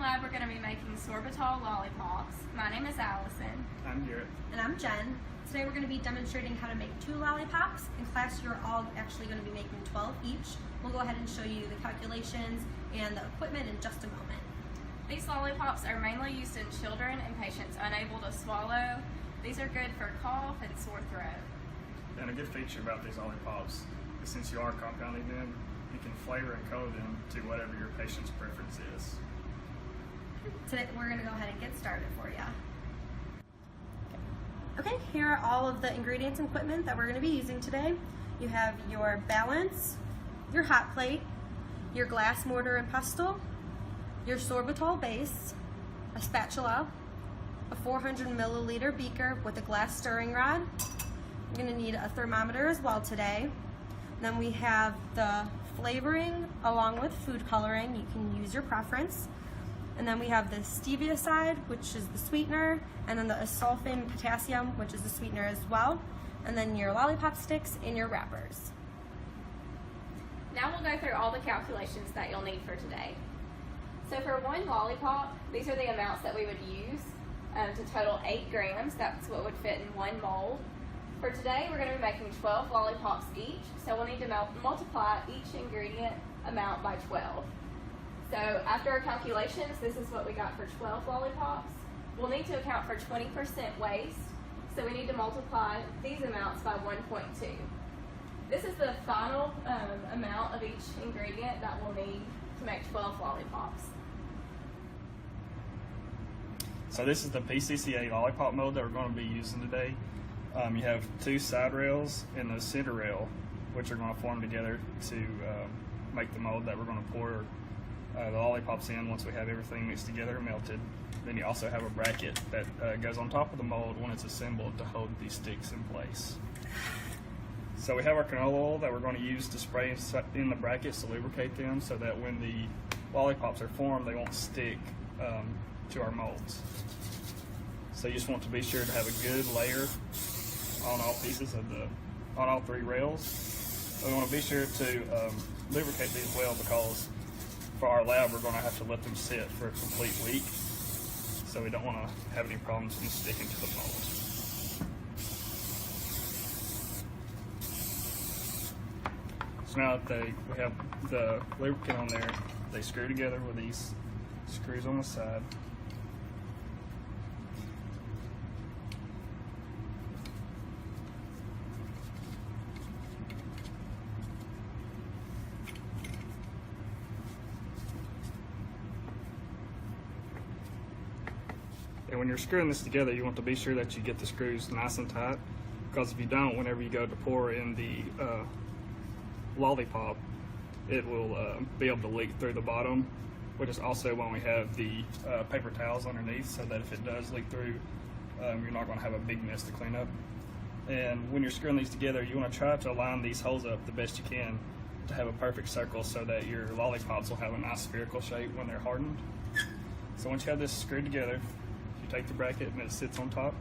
lab we're going to be making sorbitol lollipops. My name is Allison. I'm Garrett. And I'm Jen. Today we're going to be demonstrating how to make 2 lollipops. In class you're all actually going to be making 12 each. We'll go ahead and show you the calculations and the equipment in just a moment. These lollipops are mainly used in children and patients unable to swallow. These are good for cough and sore throat. And a good feature about these lollipops is since you are compounding them, you can flavor and color them to whatever your patient's preference is. Today we're going to go ahead and get started for you. Okay, here are all of the ingredients and equipment that we're going to be using today. You have your balance, your hot plate, your glass mortar and pestle, your sorbitol base, a spatula, a 400 milliliter beaker with a glass stirring rod. You're going to need a thermometer as well today. And then we have the flavoring along with food coloring. You can use your preference. And then we have the stevia side, which is the sweetener, and then the asulfame potassium, which is the sweetener as well. And then your lollipop sticks and your wrappers. Now we'll go through all the calculations that you'll need for today. So for one lollipop, these are the amounts that we would use to total 8 grams. That's what would fit in one mold. For today, we're going to be making 12 lollipops each, so we'll need to multiply each ingredient amount by 12. So after our calculations, this is what we got for 12 lollipops. We'll need to account for 20% waste, so we need to multiply these amounts by 1.2. This is the final amount of each ingredient that we'll need to make 12 lollipops. So this is the PCCA lollipop mold that we're going to be using today. You have 2 side rails and a center rail, which are going to form together to make the mold that we're going to pour the lollipops in once we have everything mixed together and melted. Then you also have a bracket that goes on top of the mold when it's assembled to hold these sticks in place. So we have our canola oil that we're going to use to spray in the brackets to lubricate them so that when the lollipops are formed, they won't stick to our molds. So you just want to be sure to have a good layer on all pieces of on all 3 rails. We want to be sure to lubricate these well because for our lab we're going to have to let them sit for a complete week. So we don't want to have any problems in sticking to the mold. So now that we have the lubricant on there, they screw together with these screws on the side. And when you're screwing this together, you want to be sure that you get the screws nice and tight, because if you don't, whenever you go to pour in the lollipop, it will be able to leak through the bottom, which is also when we have the paper towels underneath, so that if it does leak through, you're not going to have a big mess to clean up. And when you're screwing these together, you want to try to line these holes up the best you can to have a perfect circle so that your lollipops will have a nice spherical shape when they're hardened. So once you have this screwed together, take the bracket and it sits on top.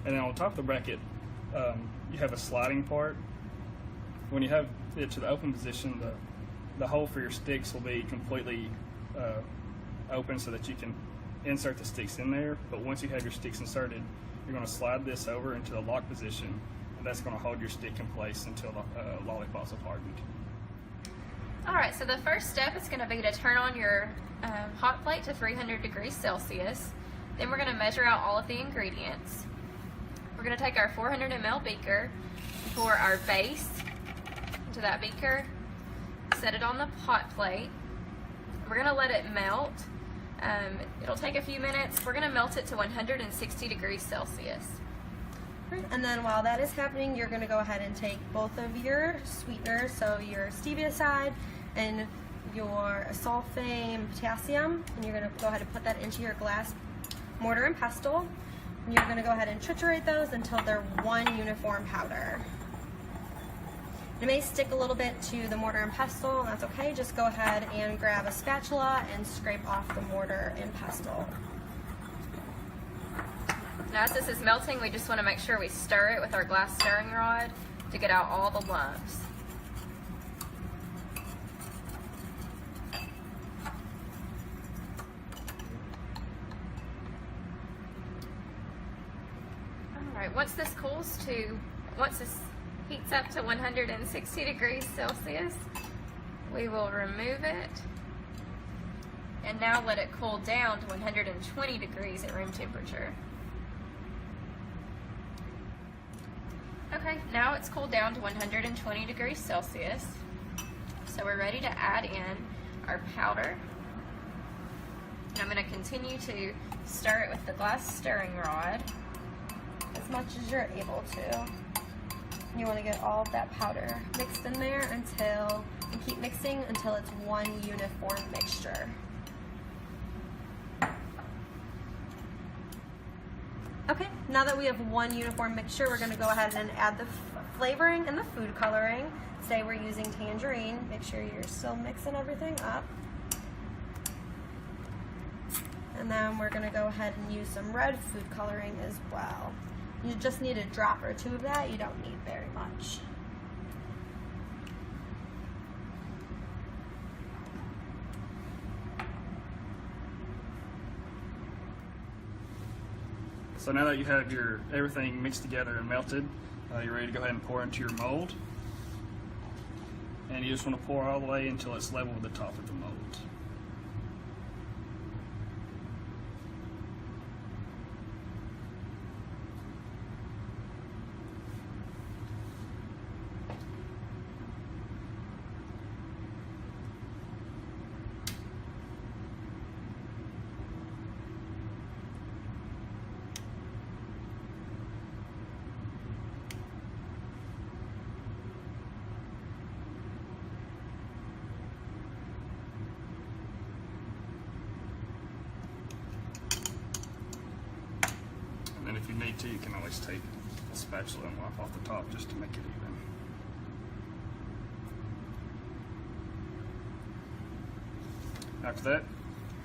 And then on top of the bracket, you have a sliding part. When you have it to the open position, the hole for your sticks will be completely open so that you can insert the sticks in there. But once you have your sticks inserted, you're going to slide this over into the lock position. That's going to hold your stick in place until the lollipops have hardened. Alright, so the first step is going to be to turn on your hot plate to 300 degrees Celsius. Then we're going to measure out all of the ingredients. We're going to take our 400 ml beaker, pour our base into that beaker, set it on the hot plate. We're going to let it melt. It'll take a few minutes. We're going to melt it to 160 degrees Celsius. And then while that is happening, you're going to go ahead and take both of your sweeteners, so your stevia side and your asulfame potassium, and you're going to go ahead and put that into your glass mortar and pestle. And you're going to go ahead and triturate those until they're one uniform powder. It may stick a little bit to the mortar and pestle, and that's okay. Just go ahead and grab a spatula and scrape off the mortar and pestle. Now as this is melting, we just want to make sure we stir it with our glass stirring rod to get out all the lumps. Alright, once this heats up to 160 degrees Celsius, we will remove it and now let it cool down to 120 degrees at room temperature. Okay, now it's cooled down to 120 degrees Celsius. So we're ready to add in our powder. And I'm going to continue to stir it with the glass stirring rod As much as you're able to. You want to get all of that powder mixed in there and keep mixing until it's one uniform mixture. Okay, now that we have one uniform mixture, we're going to go ahead and add the flavoring and the food coloring. Today we're using tangerine. Make sure you're still mixing everything up. And then we're going to go ahead and use some red food coloring as well. You just need a drop or two of that. You don't need very much. So now that you have your everything mixed together and melted, you're ready to go ahead and pour into your mold. And you just want to pour all the way until it's level with the top of the mold. And if you need to, you can always take a spatula and mop off the top just to make it even. After that,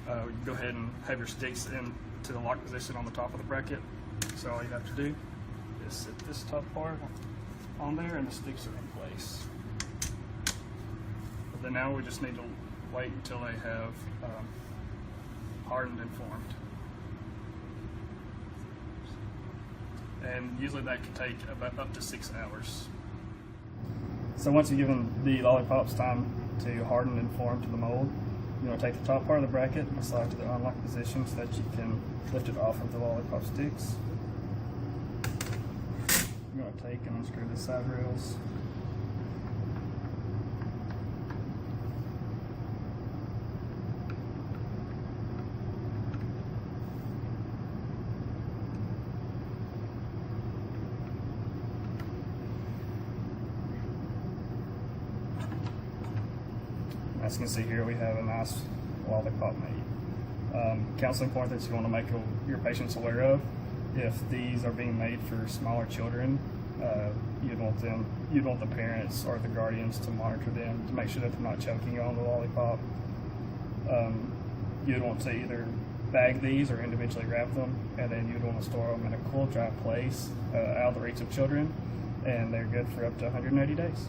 you can go ahead and have your sticks into the lock position on the top of the bracket. So all you have to do is sit this top part on there and the sticks are in place. But then now we just need to wait until they have hardened and formed. And usually that can take about up to 6 hours. So once you've given the lollipops time to harden and form to the mold, you want to take the top part of the bracket and slide to the unlock position so that you can lift it off of the lollipop sticks. You want to take and unscrew the side rails. As you can see here, we have a nice lollipop made. Counseling point that you want to make your patients aware of: if these are being made for smaller children, you'd want the parents or the guardians to monitor them to make sure that they're not choking on the lollipop. You'd want to either bag these or individually wrap them, and then you'd want to store them in a cool, dry place out of the reach of children, and they're good for up to 180 days.